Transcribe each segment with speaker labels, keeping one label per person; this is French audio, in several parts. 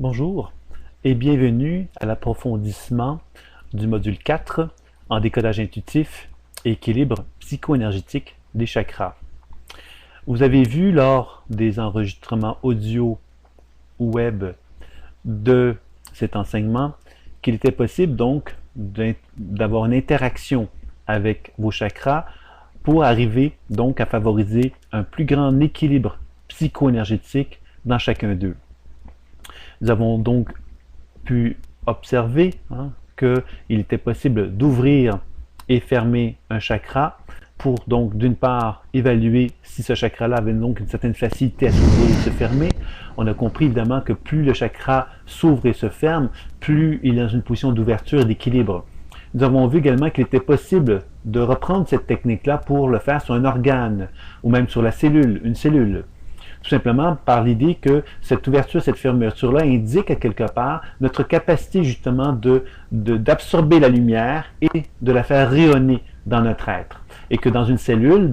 Speaker 1: Bonjour et bienvenue à l'approfondissement du module 4 en décodage intuitif et équilibre psycho-énergétique des chakras. Vous avez vu lors des enregistrements audio ou web de cet enseignement qu'il était possible donc d'avoir une interaction avec vos chakras pour arriver donc à favoriser un plus grand équilibre psycho-énergétique dans chacun d'eux. Nous avons donc pu observer qu'il était possible d'ouvrir et fermer un chakra pour donc d'une part évaluer si ce chakra-là avait donc une certaine facilité à s'ouvrir et se fermer. On a compris évidemment que plus le chakra s'ouvre et se ferme, plus il est dans une position d'ouverture et d'équilibre. Nous avons vu également qu'il était possible de reprendre cette technique-là pour le faire sur un organe ou même sur la cellule, une cellule. Tout simplement par l'idée que cette ouverture, cette fermeture-là indique à quelque part notre capacité justement d'absorber la lumière et de la faire rayonner dans notre être. Et que dans une cellule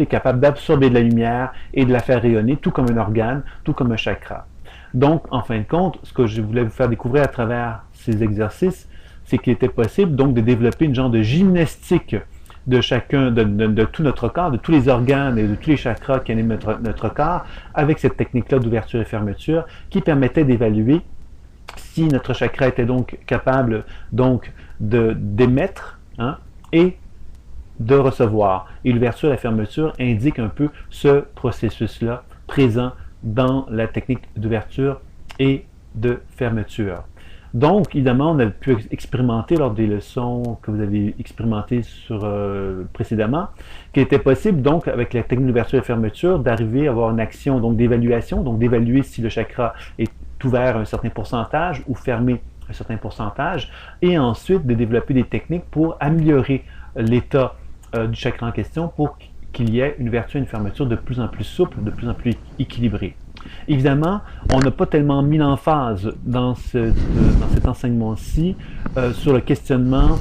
Speaker 1: est capable d'absorber de la lumière et de la faire rayonner, tout comme un organe, tout comme un chakra. Donc, en fin de compte, ce que je voulais vous faire découvrir à travers ces exercices, c'est qu'il était possible donc de développer une genre de gymnastique de chacun, de tout notre corps, de tous les organes et de tous les chakras qui animent notre corps, avec cette technique-là d'ouverture et fermeture, qui permettait d'évaluer si notre chakra était donc capable donc d'émettre et de recevoir. Et l'ouverture et la fermeture indiquent un peu ce processus-là présent dans la technique d'ouverture et de fermeture. Donc, évidemment, on a pu expérimenter lors des leçons que vous avez expérimentées précédemment, qu'il était possible, donc, avec la technique d'ouverture et fermeture, d'arriver à avoir une action d'évaluation, donc d'évaluer si le chakra est ouvert à un certain pourcentage ou fermé à un certain pourcentage, et ensuite de développer des techniques pour améliorer l'état du chakra en question pour qu'il y ait une ouverture et une fermeture de plus en plus souple, de plus en plus équilibrée. Évidemment, on n'a pas tellement mis l'emphase dans cet enseignement-ci sur le questionnement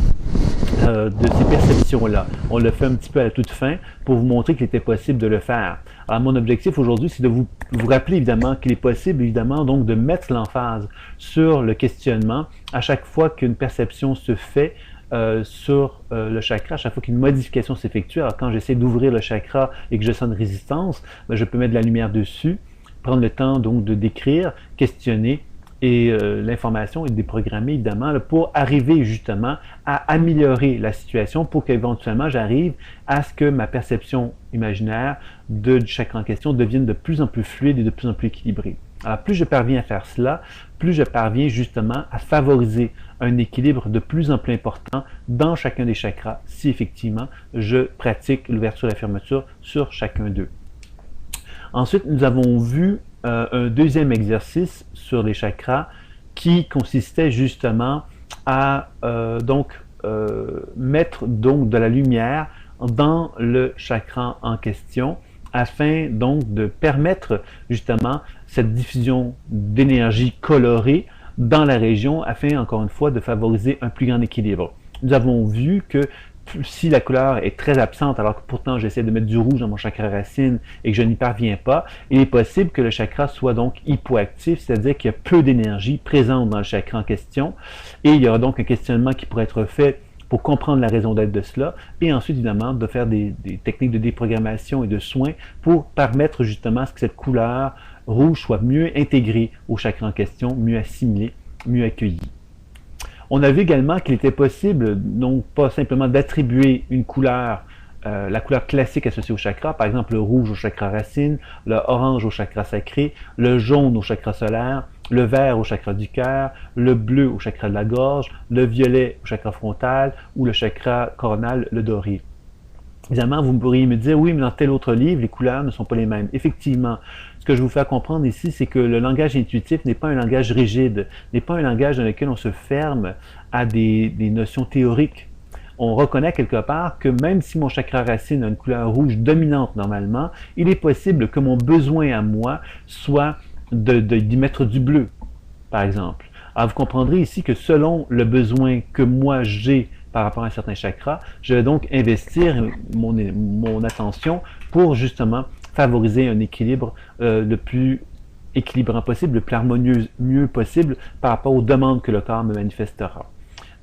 Speaker 1: de ces perceptions-là. On l'a fait un petit peu à la toute fin pour vous montrer qu'il était possible de le faire. Alors, mon objectif aujourd'hui, c'est de vous rappeler évidemment qu'il est possible, évidemment, donc de mettre l'emphase sur le questionnement à chaque fois qu'une perception se fait sur le chakra, à chaque fois qu'une modification s'effectue. Alors, quand j'essaie d'ouvrir le chakra et que je sens une résistance, je peux mettre de la lumière dessus, prendre le temps donc de décrire, questionner et l'information et de déprogrammer évidemment pour arriver justement à améliorer la situation pour qu'éventuellement j'arrive à ce que ma perception imaginaire du chakra en question devienne de plus en plus fluide et de plus en plus équilibrée. Alors plus je parviens à faire cela, plus je parviens justement à favoriser un équilibre de plus en plus important dans chacun des chakras si effectivement je pratique l'ouverture et la fermeture sur chacun d'eux. Ensuite, nous avons vu un deuxième exercice sur les chakras qui consistait justement à mettre donc de la lumière dans le chakra en question afin donc de permettre justement cette diffusion d'énergie colorée dans la région afin encore une fois de favoriser un plus grand équilibre. Nous avons vu que si la couleur est très absente, alors que pourtant j'essaie de mettre du rouge dans mon chakra racine et que je n'y parviens pas, il est possible que le chakra soit donc hypoactif, c'est-à-dire qu'il y a peu d'énergie présente dans le chakra en question, et il y aura donc un questionnement qui pourrait être fait pour comprendre la raison d'être de cela, et ensuite évidemment de faire des techniques de déprogrammation et de soins pour permettre justement à ce que cette couleur rouge soit mieux intégrée au chakra en question, mieux assimilée, mieux accueillie. On a vu également qu'il était possible, donc pas simplement d'attribuer une couleur, la couleur classique associée au chakra, par exemple le rouge au chakra racine, le orange au chakra sacré, le jaune au chakra solaire, le vert au chakra du cœur, le bleu au chakra de la gorge, le violet au chakra frontal ou le chakra coronal, le doré. Évidemment, vous pourriez me dire, oui, mais dans tel autre livre, les couleurs ne sont pas les mêmes. Effectivement, ce que je vous fais comprendre ici, c'est que le langage intuitif n'est pas un langage rigide, n'est pas un langage dans lequel on se ferme à des notions théoriques. On reconnaît quelque part que même si mon chakra racine a une couleur rouge dominante normalement, il est possible que mon besoin à moi soit d'y mettre du bleu, par exemple. Alors vous comprendrez ici que selon le besoin que moi j'ai par rapport à un certain chakra, je vais donc investir mon attention pour justement favoriser un équilibre le plus équilibrant possible, le plus harmonieux mieux possible par rapport aux demandes que le corps me manifestera.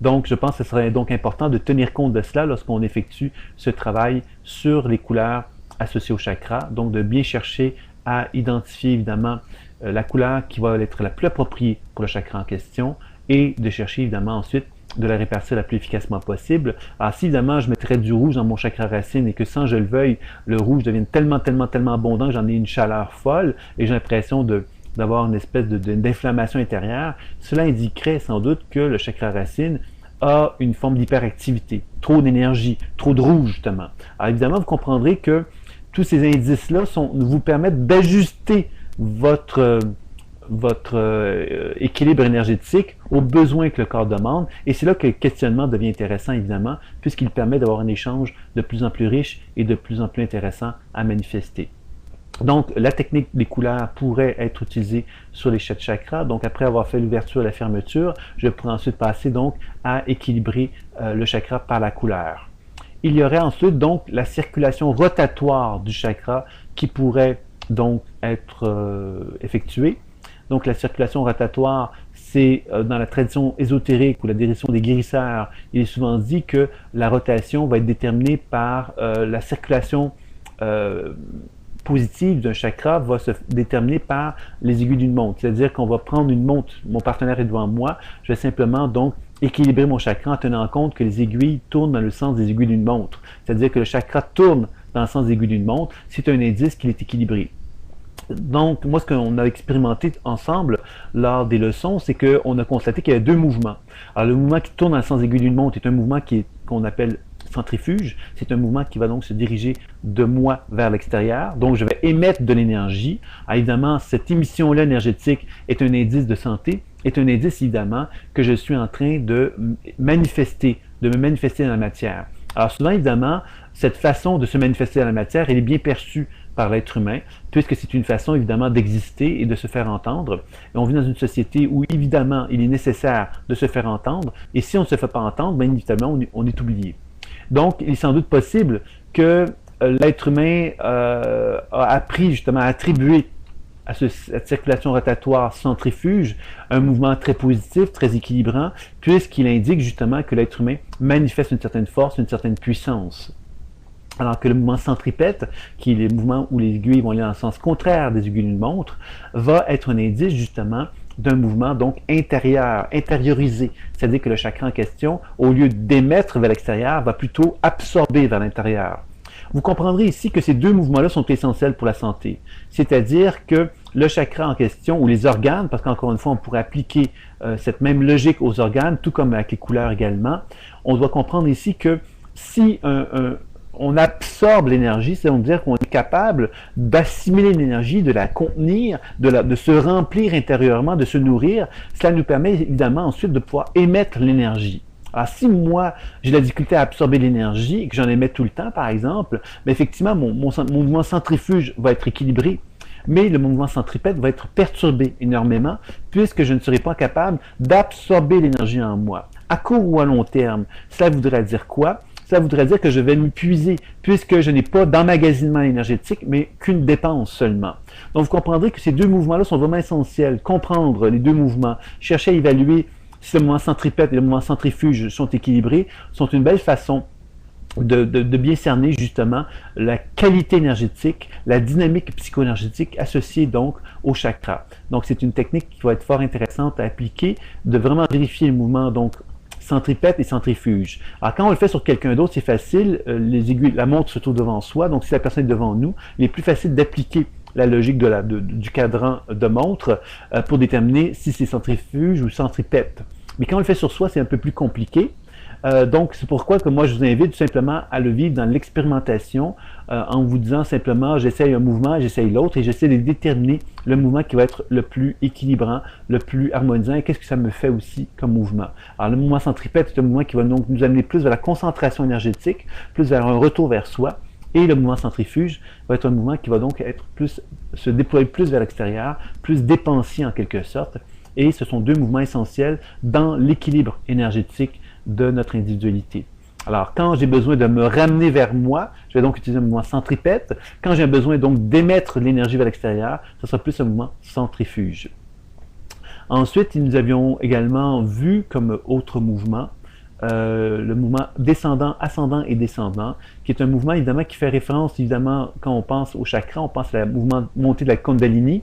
Speaker 1: Donc, je pense que ce serait donc important de tenir compte de cela lorsqu'on effectue ce travail sur les couleurs associées au chakra. Donc, de bien chercher à identifier évidemment la couleur qui va être la plus appropriée pour le chakra en question et de chercher évidemment ensuite de la répartir le plus efficacement possible. Alors, si évidemment je mettrais du rouge dans mon chakra racine et que sans je le veuille, le rouge devienne tellement abondant que j'en ai une chaleur folle et j'ai l'impression d'avoir une espèce d'inflammation intérieure, cela indiquerait sans doute que le chakra racine a une forme d'hyperactivité, trop d'énergie, trop de rouge justement. Alors évidemment, vous comprendrez que tous ces indices-là vous permettent d'ajuster votre équilibre énergétique aux besoins que le corps demande. Et c'est là que le questionnement devient intéressant, évidemment, puisqu'il permet d'avoir un échange de plus en plus riche et de plus en plus intéressant à manifester. Donc, la technique des couleurs pourrait être utilisée sur les 7 chakras. Donc, après avoir fait l'ouverture et la fermeture, je pourrais ensuite passer donc à équilibrer le chakra par la couleur. Il y aurait ensuite donc la circulation rotatoire du chakra qui pourrait donc être effectuée. Donc, la circulation rotatoire, c'est dans la tradition ésotérique ou la direction des guérisseurs, il est souvent dit que la rotation va être déterminée par la circulation positive d'un chakra va se déterminer par les aiguilles d'une montre. C'est-à-dire qu'on va prendre une montre, mon partenaire est devant moi, je vais simplement donc équilibrer mon chakra en tenant compte que les aiguilles tournent dans le sens des aiguilles d'une montre. C'est-à-dire que le chakra tourne dans le sens des aiguilles d'une montre, c'est un indice qu'il est équilibré. Donc, moi, ce qu'on a expérimenté ensemble lors des leçons, c'est qu'on a constaté qu'il y a deux mouvements. Alors, le mouvement qui tourne dans le sens aiguille d'une montre est un mouvement qu'on appelle centrifuge. C'est un mouvement qui va donc se diriger de moi vers l'extérieur. Donc, je vais émettre de l'énergie. Évidemment, cette émission-là énergétique est un indice de santé, est un indice, évidemment, que je suis en train de manifester, de me manifester dans la matière. Alors, souvent, évidemment, cette façon de se manifester dans la matière, elle est bien perçue par l'être humain, puisque c'est une façon évidemment d'exister et de se faire entendre. Et on vit dans une société où évidemment il est nécessaire de se faire entendre, et si on ne se fait pas entendre, bien évidemment on est oublié. Donc il est sans doute possible que l'être humain a appris justement à attribuer à cette circulation rotatoire centrifuge un mouvement très positif, très équilibrant, puisqu'il indique justement que l'être humain manifeste une certaine force, une certaine puissance. Alors que le mouvement centripète, qui est le mouvement où les aiguilles vont aller dans le sens contraire des aiguilles d'une montre, va être un indice justement d'un mouvement donc intérieur, intériorisé. C'est-à-dire que le chakra en question, au lieu d'émettre vers l'extérieur, va plutôt absorber vers l'intérieur. Vous comprendrez ici que ces deux mouvements-là sont essentiels pour la santé. C'est-à-dire que le chakra en question, ou les organes, parce qu'encore une fois, on pourrait appliquer cette même logique aux organes, tout comme avec les couleurs également, on doit comprendre ici que si on absorbe l'énergie, c'est-à-dire qu'on est capable d'assimiler l'énergie, de la contenir, de se remplir intérieurement, de se nourrir. Cela nous permet évidemment ensuite de pouvoir émettre l'énergie. Alors si moi, j'ai la difficulté à absorber l'énergie et que j'en émets tout le temps, par exemple, mais effectivement, mon mouvement centrifuge va être équilibré, mais le mouvement centripète va être perturbé énormément puisque je ne serai pas capable d'absorber l'énergie en moi. À court ou à long terme, cela voudrait dire quoi? Ça voudrait dire que je vais m'épuiser puisque je n'ai pas d'emmagasinement énergétique, mais qu'une dépense seulement. Donc vous comprendrez que ces deux mouvements-là sont vraiment essentiels. Comprendre les deux mouvements, chercher à évaluer si le mouvement centripète et le mouvement centrifuge sont équilibrés, sont une belle façon de bien cerner justement la qualité énergétique, la dynamique psycho-énergétique associée donc au chakra. Donc c'est une technique qui va être fort intéressante à appliquer, de vraiment vérifier le mouvement donc centripète et centrifuge. Alors quand on le fait sur quelqu'un d'autre, c'est facile, les aiguilles, la montre se trouve devant soi, donc si la personne est devant nous, il est plus facile d'appliquer la logique du cadran de montre pour déterminer si c'est centrifuge ou centripète. Mais quand on le fait sur soi, c'est un peu plus compliqué. Donc, c'est pourquoi que moi, je vous invite tout simplement à le vivre dans l'expérimentation en vous disant simplement, j'essaye un mouvement, j'essaye l'autre et j'essaie de déterminer le mouvement qui va être le plus équilibrant, le plus harmonisant et qu'est-ce que ça me fait aussi comme mouvement. Alors, le mouvement centripète, c'est un mouvement qui va donc nous amener plus vers la concentration énergétique, plus vers un retour vers soi. Et le mouvement centrifuge va être un mouvement qui va donc être se déployer plus vers l'extérieur, plus dépensier en quelque sorte. Et ce sont deux mouvements essentiels dans l'équilibre énergétique de notre individualité. Alors, quand j'ai besoin de me ramener vers moi, je vais donc utiliser un mouvement centripète. Quand j'ai besoin donc d'émettre l'énergie vers l'extérieur, ce sera plus un mouvement centrifuge. Ensuite, nous avions également vu comme autre mouvement le mouvement descendant, ascendant et descendant, qui est un mouvement évidemment qui fait référence, évidemment, quand on pense au chakra, on pense à la mouvement montée de la Kundalini.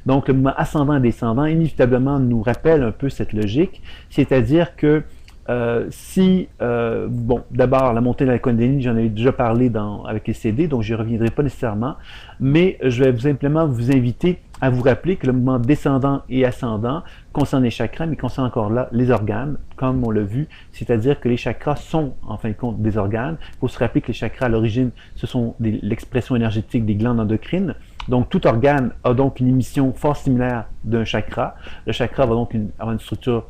Speaker 1: Donc, le mouvement ascendant et descendant, inévitablement, nous rappelle un peu cette logique, c'est-à-dire que bon, d'abord, la montée de la Kundalini, j'en ai déjà parlé avec les CD, donc je n'y reviendrai pas nécessairement, mais je vais simplement vous inviter à vous rappeler que le mouvement descendant et ascendant concerne les chakras, mais concerne encore là les organes, comme on l'a vu, c'est-à-dire que les chakras sont, en fin de compte, des organes. Il faut se rappeler que les chakras, à l'origine, ce sont l'expression énergétique des glandes endocrines. Donc, tout organe a donc une émission fort similaire d'un chakra. Le chakra va donc avoir une structure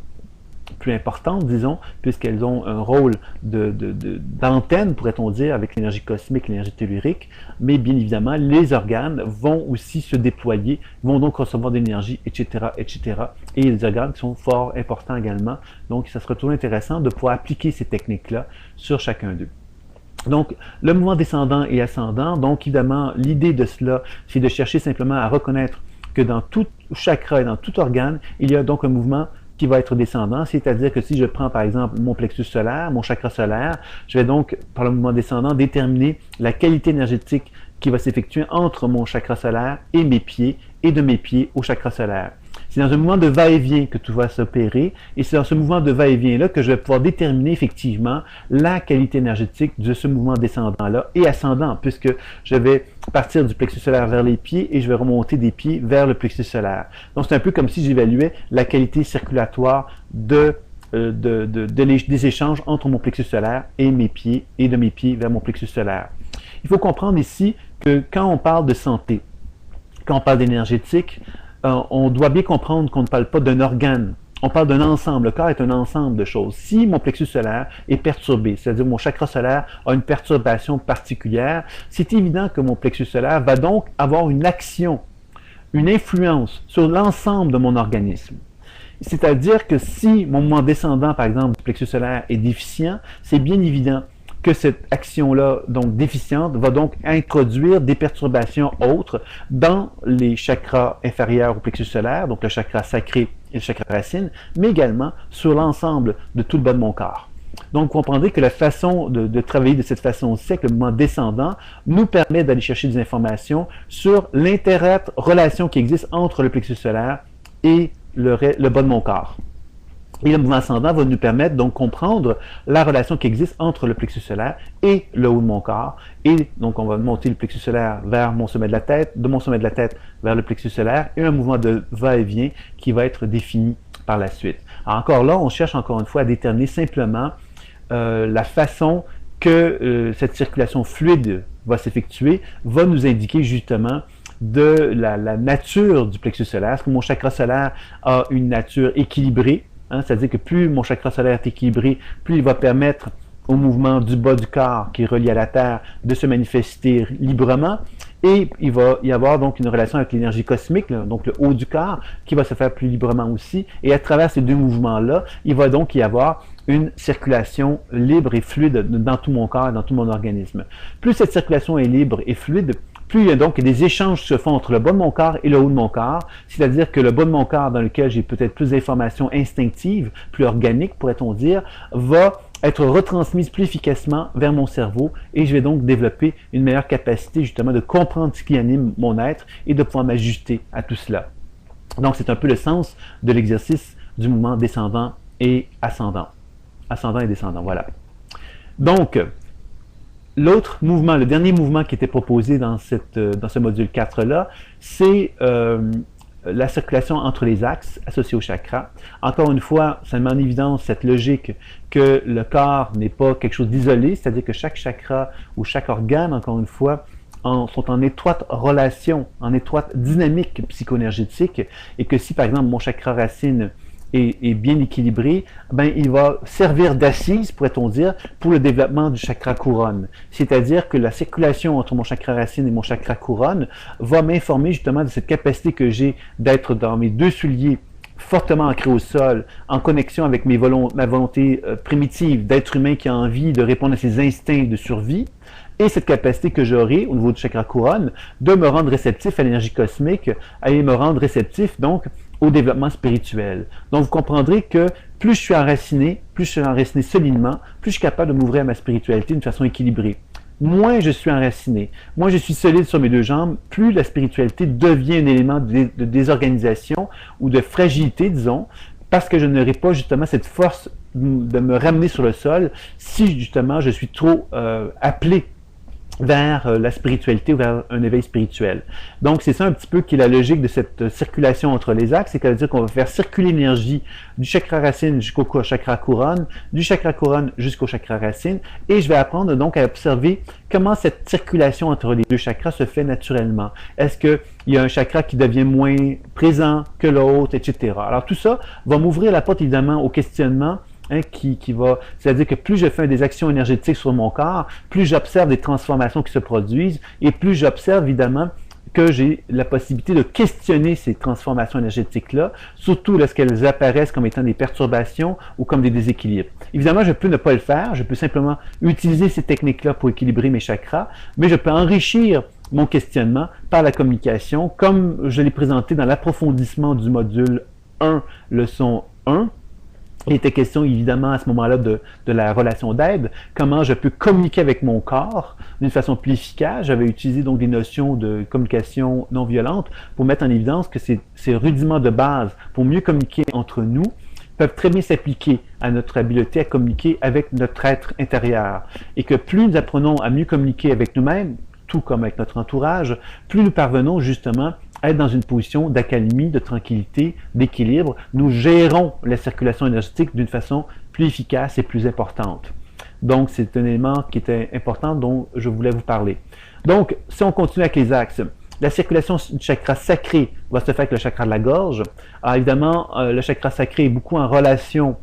Speaker 1: plus importantes, disons, puisqu'elles ont un rôle d'antenne, pourrait-on dire, avec l'énergie cosmique, l'énergie tellurique, mais bien évidemment, les organes vont aussi se déployer, vont donc recevoir de l'énergie, etc., etc. Et il y a des organes qui sont fort importants également, donc ça sera toujours intéressant de pouvoir appliquer ces techniques-là sur chacun d'eux. Donc, le mouvement descendant et ascendant, donc évidemment, l'idée de cela, c'est de chercher simplement à reconnaître que dans tout chakra et dans tout organe, il y a donc un mouvement qui va être descendant, c'est-à-dire que si je prends par exemple mon plexus solaire, mon chakra solaire, je vais donc, par le mouvement descendant, déterminer la qualité énergétique qui va s'effectuer entre mon chakra solaire et mes pieds, et de mes pieds au chakra solaire. C'est dans un mouvement de va-et-vient que tout va s'opérer, et c'est dans ce mouvement de va-et-vient-là que je vais pouvoir déterminer effectivement la qualité énergétique de ce mouvement descendant-là et ascendant, puisque je vais partir du plexus solaire vers les pieds et je vais remonter des pieds vers le plexus solaire. Donc c'est un peu comme si j'évaluais la qualité circulatoire des échanges entre mon plexus solaire et mes pieds, et de mes pieds vers mon plexus solaire. Il faut comprendre ici que quand on parle de santé, quand on parle d'énergétique, on doit bien comprendre qu'on ne parle pas d'un organe. On parle d'un ensemble. Le corps est un ensemble de choses. Si mon plexus solaire est perturbé, c'est-à-dire mon chakra solaire a une perturbation particulière, c'est évident que mon plexus solaire va donc avoir une action, une influence sur l'ensemble de mon organisme. C'est-à-dire que si mon mouvement descendant, par exemple, du plexus solaire est déficient, c'est bien évident que cette action-là, donc déficiente, va donc introduire des perturbations autres dans les chakras inférieurs au plexus solaire, donc le chakra sacré et le chakra racine, mais également sur l'ensemble de tout le bas de mon corps. Donc, vous comprendrez que la façon de travailler de cette façon-ci, avec le mouvement descendant, nous permet d'aller chercher des informations sur l'interrelation qui existe entre le plexus solaire et le bas de mon corps. Et le mouvement ascendant va nous permettre donc de comprendre la relation qui existe entre le plexus solaire et le haut de mon corps. Et donc, on va monter le plexus solaire vers mon sommet de la tête, de mon sommet de la tête vers le plexus solaire, et un mouvement de va-et-vient qui va être défini par la suite. Alors, encore là, on cherche encore une fois à déterminer simplement la façon que cette circulation fluide va s'effectuer, va nous indiquer justement de la nature du plexus solaire. Est-ce que mon chakra solaire a une nature équilibrée? C'est-à-dire que plus mon chakra solaire est équilibré, plus il va permettre au mouvement du bas du corps qui est relié à la Terre de se manifester librement, et il va y avoir donc une relation avec l'énergie cosmique, donc le haut du corps, qui va se faire plus librement aussi, et à travers ces deux mouvements-là, il va donc y avoir une circulation libre et fluide dans tout mon corps et dans tout mon organisme. Plus cette circulation est libre et fluide, plus il y a donc des échanges qui se font entre le bas de mon corps et le haut de mon corps, c'est-à-dire que le bas de mon corps, dans lequel j'ai peut-être plus d'informations instinctives, plus organiques, pourrait-on dire, va être retransmise plus efficacement vers mon cerveau, et je vais donc développer une meilleure capacité justement de comprendre ce qui anime mon être et de pouvoir m'ajuster à tout cela. Donc c'est un peu le sens de l'exercice du mouvement descendant et ascendant. Ascendant et descendant, voilà. Donc, l'autre mouvement, le dernier mouvement qui était proposé dans ce module 4-là, c'est la circulation entre les axes associés au chakra. Encore une fois, ça met en évidence cette logique que le corps n'est pas quelque chose d'isolé, c'est-à-dire que chaque chakra ou chaque organe, encore une fois, sont en étroite relation, en étroite dynamique psychoénergétique, et que si par exemple mon chakra racine est bien équilibré, ben, il va servir d'assise, pourrait-on dire, pour le développement du chakra couronne. C'est-à-dire que la circulation entre mon chakra racine et mon chakra couronne va m'informer justement de cette capacité que j'ai d'être dans mes deux souliers fortement ancré au sol, en connexion avec ma volonté primitive d'être humain qui a envie de répondre à ses instincts de survie, et cette capacité que j'aurai au niveau du chakra couronne de me rendre réceptif à l'énergie cosmique et me rendre réceptif donc au développement spirituel. Donc vous comprendrez que plus je suis enraciné solidement, plus je suis capable de m'ouvrir à ma spiritualité d'une façon équilibrée. Moins je suis enraciné, moins je suis solide sur mes deux jambes, plus la spiritualité devient un élément de désorganisation ou de fragilité, disons, parce que je n'aurai pas justement cette force de me ramener sur le sol si justement je suis trop appelé vers la spiritualité ou vers un éveil spirituel. Donc, c'est ça un petit peu qui est la logique de cette circulation entre les axes, c'est-à-dire qu'on va faire circuler l'énergie du chakra racine jusqu'au chakra couronne, du chakra couronne jusqu'au chakra racine, et je vais apprendre donc à observer comment cette circulation entre les deux chakras se fait naturellement. Est-ce qu'il y a un chakra qui devient moins présent que l'autre, etc. Alors, tout ça va m'ouvrir la porte évidemment au questionnement c'est-à-dire que plus je fais des actions énergétiques sur mon corps, plus j'observe des transformations qui se produisent et plus j'observe évidemment que j'ai la possibilité de questionner ces transformations énergétiques-là, surtout lorsqu'elles apparaissent comme étant des perturbations ou comme des déséquilibres. Évidemment, je peux ne pas le faire, je peux simplement utiliser ces techniques-là pour équilibrer mes chakras, mais je peux enrichir mon questionnement par la communication, comme je l'ai présenté dans l'approfondissement du module 1, leçon 1. Il était question évidemment à ce moment-là de la relation d'aide, comment je peux communiquer avec mon corps d'une façon plus efficace. J'avais utilisé donc des notions de communication non violente pour mettre en évidence que ces rudiments de base pour mieux communiquer entre nous peuvent très bien s'appliquer à notre habileté à communiquer avec notre être intérieur. Et que plus nous apprenons à mieux communiquer avec nous-mêmes, tout comme avec notre entourage, plus nous parvenons justement à être dans une position d'accalmie, de tranquillité, d'équilibre. Nous gérons la circulation énergétique d'une façon plus efficace et plus importante. Donc, c'est un élément qui était important dont je voulais vous parler. Donc, si on continue avec les axes, la circulation du chakra sacré va se faire avec le chakra de la gorge. Alors, évidemment, le chakra sacré est beaucoup en relation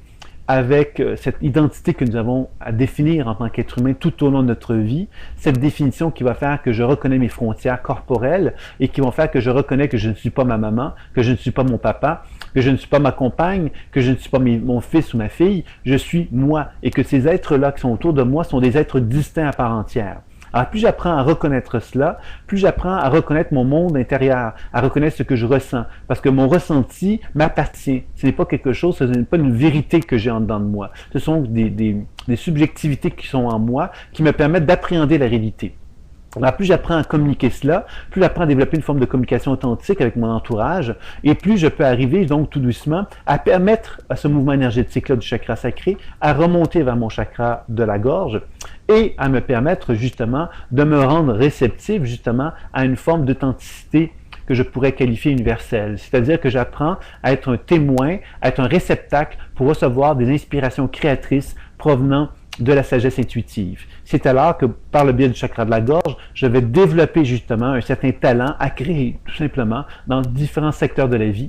Speaker 1: avec cette identité que nous avons à définir en tant qu'être humain tout au long de notre vie, cette définition qui va faire que je reconnais mes frontières corporelles et qui vont faire que je reconnais que je ne suis pas ma maman, que je ne suis pas mon papa, que je ne suis pas ma compagne, que je ne suis pas mon fils ou ma fille, je suis moi et que ces êtres-là qui sont autour de moi sont des êtres distincts à part entière. Alors, plus j'apprends à reconnaître cela, plus j'apprends à reconnaître mon monde intérieur, à reconnaître ce que je ressens. Parce que mon ressenti m'appartient. Ce n'est pas quelque chose, ce n'est pas une vérité que j'ai en dedans de moi. Ce sont des subjectivités qui sont en moi, qui me permettent d'appréhender la réalité. Alors, plus j'apprends à communiquer cela, plus j'apprends à développer une forme de communication authentique avec mon entourage, et plus je peux arriver donc tout doucement à permettre à ce mouvement énergétique-là du chakra sacré à remonter vers mon chakra de la gorge et à me permettre justement de me rendre réceptif justement à une forme d'authenticité que je pourrais qualifier universelle. C'est-à-dire que j'apprends à être un témoin, à être un réceptacle pour recevoir des inspirations créatrices provenant de la sagesse intuitive. C'est alors que, par le biais du chakra de la gorge, je vais développer justement un certain talent à créer, tout simplement, dans différents secteurs de la vie,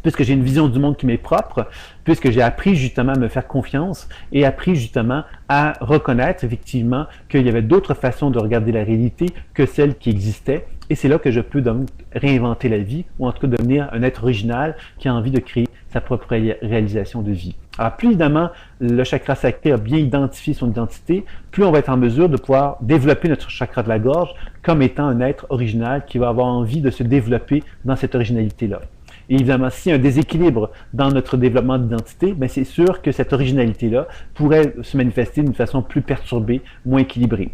Speaker 1: puisque j'ai une vision du monde qui m'est propre, puisque j'ai appris justement à me faire confiance et appris justement à reconnaître effectivement qu'il y avait d'autres façons de regarder la réalité que celles qui existaient. Et c'est là que je peux donc réinventer la vie, ou en tout cas devenir un être original qui a envie de créer sa propre réalisation de vie. Alors, plus évidemment, le chakra sacré a bien identifié son identité, plus on va être en mesure de pouvoir développer notre chakra de la gorge comme étant un être original qui va avoir envie de se développer dans cette originalité-là. Et évidemment, s'il y a un déséquilibre dans notre développement d'identité, ben c'est sûr que cette originalité-là pourrait se manifester d'une façon plus perturbée, moins équilibrée.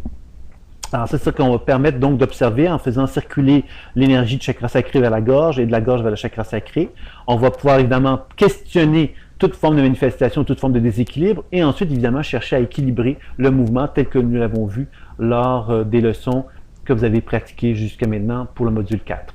Speaker 1: Alors, c'est ça qu'on va permettre donc d'observer en faisant circuler l'énergie du chakra sacré vers la gorge et de la gorge vers le chakra sacré. On va pouvoir évidemment questionner toute forme de manifestation, toute forme de déséquilibre et ensuite évidemment chercher à équilibrer le mouvement tel que nous l'avons vu lors des leçons que vous avez pratiquées jusqu'à maintenant pour le module 4.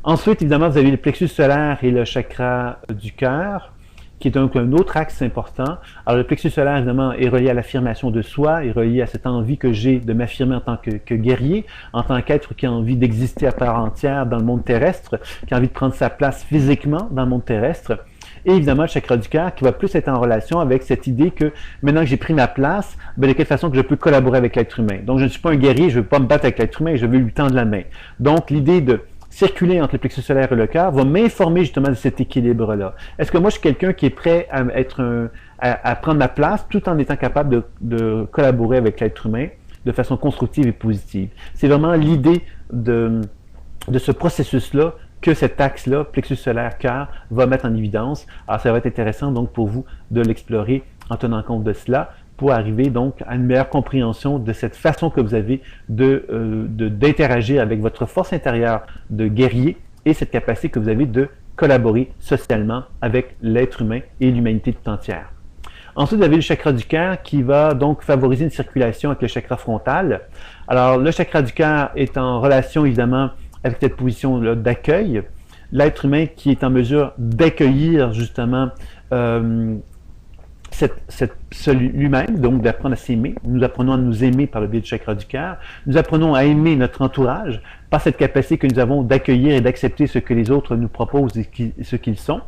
Speaker 1: Ensuite, évidemment, vous avez le plexus solaire et le chakra du cœur, qui est donc un autre axe important. Alors, le plexus solaire, évidemment, est relié à l'affirmation de soi, est relié à cette envie que j'ai de m'affirmer en tant que guerrier, en tant qu'être qui a envie d'exister à part entière dans le monde terrestre, qui a envie de prendre sa place physiquement dans le monde terrestre. Et évidemment, le chakra du cœur qui va plus être en relation avec cette idée que maintenant que j'ai pris ma place, ben, de quelle façon que je peux collaborer avec l'être humain. Donc, je ne suis pas un guerrier, je ne veux pas me battre avec l'être humain, je veux lui tendre la main. Donc, l'idée de circuler entre le plexus solaire et le cœur va m'informer justement de cet équilibre-là. Est-ce que moi, je suis quelqu'un qui est prêt à prendre ma place tout en étant capable de collaborer avec l'être humain de façon constructive et positive? C'est vraiment l'idée de ce processus-là que cet axe-là, plexus solaire-cœur, va mettre en évidence. Alors, ça va être intéressant donc pour vous de l'explorer en tenant compte de cela pour arriver donc à une meilleure compréhension de cette façon que vous avez d'interagir avec votre force intérieure de guerrier et cette capacité que vous avez de collaborer socialement avec l'être humain et l'humanité tout entière. Ensuite, vous avez le chakra du cœur qui va donc favoriser une circulation avec le chakra frontal. Alors, le chakra du cœur est en relation évidemment avec cette position d'accueil. L'être humain qui est en mesure d'accueillir justement lui-même, donc d'apprendre à s'aimer. Nous apprenons à nous aimer par le biais du chakra du cœur. Nous apprenons à aimer notre entourage par cette capacité que nous avons d'accueillir et d'accepter ce que les autres nous proposent et ce qu'ils sont.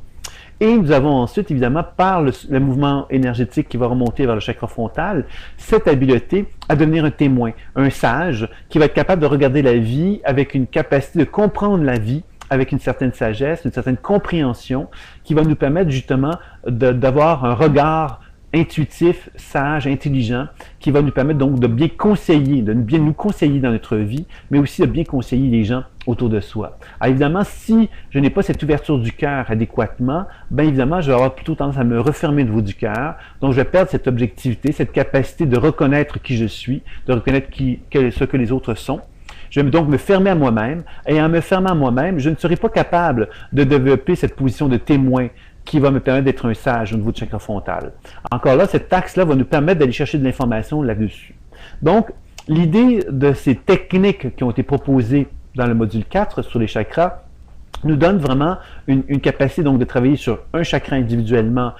Speaker 1: Et nous avons ensuite, évidemment, par le mouvement énergétique qui va remonter vers le chakra frontal, cette habileté à devenir un témoin, un sage, qui va être capable de regarder la vie avec une capacité de comprendre la vie, avec une certaine sagesse, une certaine compréhension, qui va nous permettre justement d'avoir un regard intuitif, sage, intelligent, qui va nous permettre donc de bien conseiller, de bien nous conseiller dans notre vie, mais aussi de bien conseiller les gens autour de soi. Alors évidemment, si je n'ai pas cette ouverture du cœur adéquatement, bien évidemment, je vais avoir plutôt tendance à me refermer au niveau du cœur, donc je vais perdre cette objectivité, cette capacité de reconnaître qui je suis, de reconnaître ce que les autres sont. Je vais donc me fermer à moi-même, et en me fermant à moi-même, je ne serai pas capable de développer cette position de témoin qui va me permettre d'être un sage au niveau du chakra frontal. Encore là, cet axe-là va nous permettre d'aller chercher de l'information là-dessus. Donc, l'idée de ces techniques qui ont été proposées dans le module 4 sur les chakras nous donne vraiment une capacité donc de travailler sur un chakra individuellement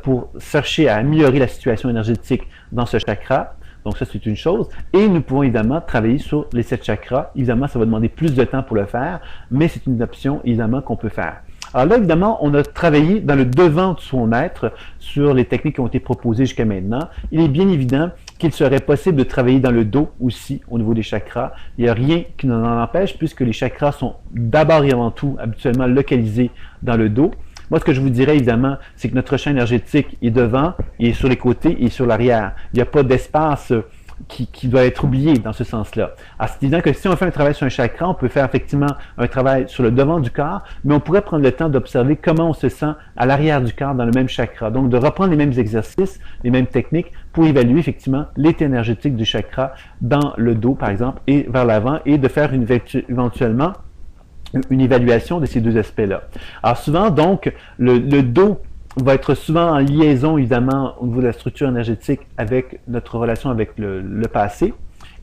Speaker 1: pour chercher à améliorer la situation énergétique dans ce chakra. Donc ça, c'est une chose. Et nous pouvons évidemment travailler sur les 7 chakras. Évidemment, ça va demander plus de temps pour le faire, mais c'est une option évidemment qu'on peut faire. Alors là, évidemment, on a travaillé dans le devant de son être sur les techniques qui ont été proposées jusqu'à maintenant. Il est bien évident qu'il serait possible de travailler dans le dos aussi, au niveau des chakras. Il n'y a rien qui nous en empêche, puisque les chakras sont d'abord et avant tout habituellement localisés dans le dos. Moi, ce que je vous dirais, évidemment, c'est que notre champ énergétique est devant, il est sur les côtés et sur l'arrière. Il n'y a pas d'espace qui doit être oublié dans ce sens-là. Alors, c'est évident que si on fait un travail sur un chakra, on peut faire effectivement un travail sur le devant du corps, mais on pourrait prendre le temps d'observer comment on se sent à l'arrière du corps dans le même chakra. Donc, de reprendre les mêmes exercices, les mêmes techniques pour évaluer effectivement l'état énergétique du chakra dans le dos, par exemple, et vers l'avant, et de faire éventuellement une évaluation de ces deux aspects-là. Alors souvent, donc, le dos va être souvent en liaison, évidemment, au niveau de la structure énergétique avec notre relation avec le passé,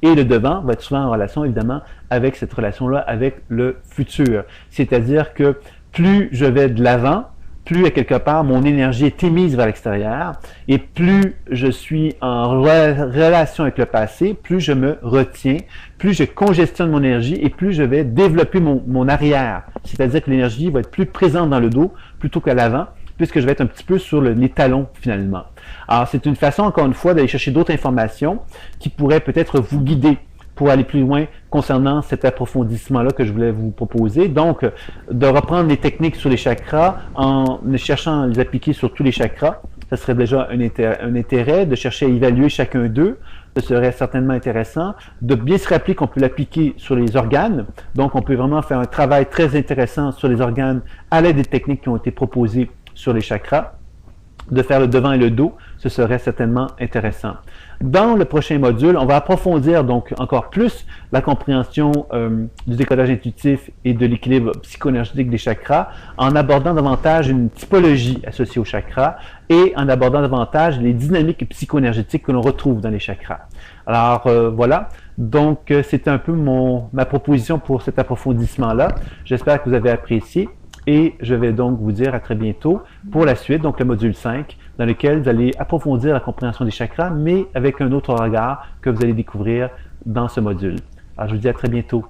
Speaker 1: et le devant va être souvent en relation, évidemment, avec cette relation-là avec le futur. C'est-à-dire que plus je vais de l'avant, plus à quelque part mon énergie est émise vers l'extérieur, et plus je suis en relation avec le passé, plus je me retiens, plus je congestionne mon énergie et plus je vais développer mon arrière. C'est-à-dire que l'énergie va être plus présente dans le dos plutôt qu'à l'avant, puisque je vais être un petit peu sur les talons finalement. Alors c'est une façon, encore une fois, d'aller chercher d'autres informations qui pourraient peut-être vous guider pour aller plus loin concernant cet approfondissement-là que je voulais vous proposer. Donc, de reprendre les techniques sur les chakras en cherchant à les appliquer sur tous les chakras, ça serait déjà un intérêt. De chercher à évaluer chacun d'eux, ce serait certainement intéressant. De bien se rappeler qu'on peut l'appliquer sur les organes. Donc, on peut vraiment faire un travail très intéressant sur les organes à l'aide des techniques qui ont été proposées sur les chakras. De faire le devant et le dos, ce serait certainement intéressant. Dans le prochain module, on va approfondir donc encore plus la compréhension du décodage intuitif et de l'équilibre psycho-énergétique des chakras en abordant davantage une typologie associée aux chakras et en abordant davantage les dynamiques psycho-énergétiques que l'on retrouve dans les chakras. Alors voilà, donc c'était un peu ma proposition pour cet approfondissement-là. J'espère que vous avez apprécié. Et je vais donc vous dire à très bientôt pour la suite, donc le module 5, dans lequel vous allez approfondir la compréhension des chakras, mais avec un autre regard que vous allez découvrir dans ce module. Alors je vous dis à très bientôt.